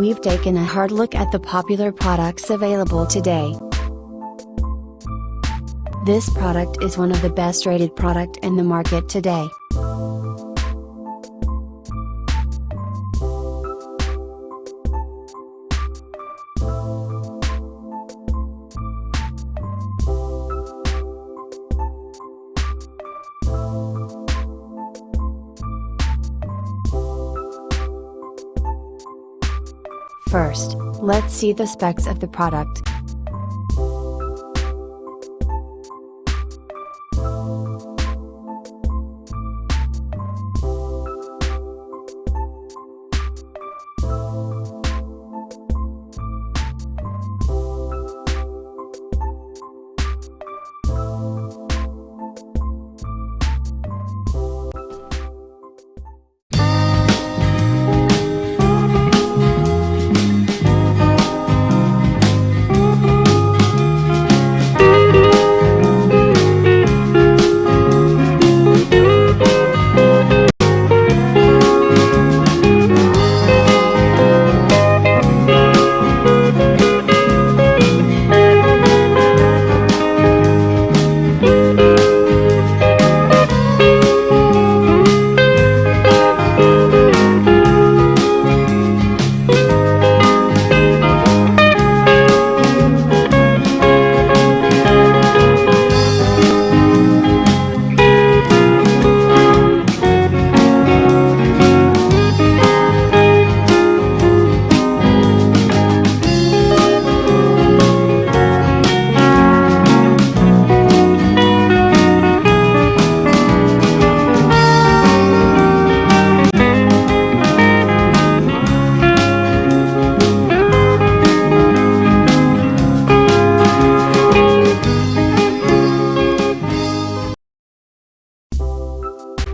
we've taken a hard look at the popular products available today. This product is one of the best rated product in the market today. First, let's see the specs of the product.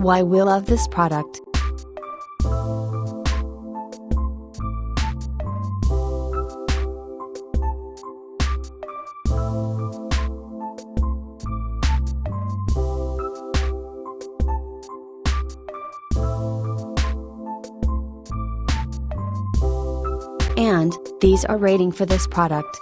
Why we love this product. And these are rating for this product.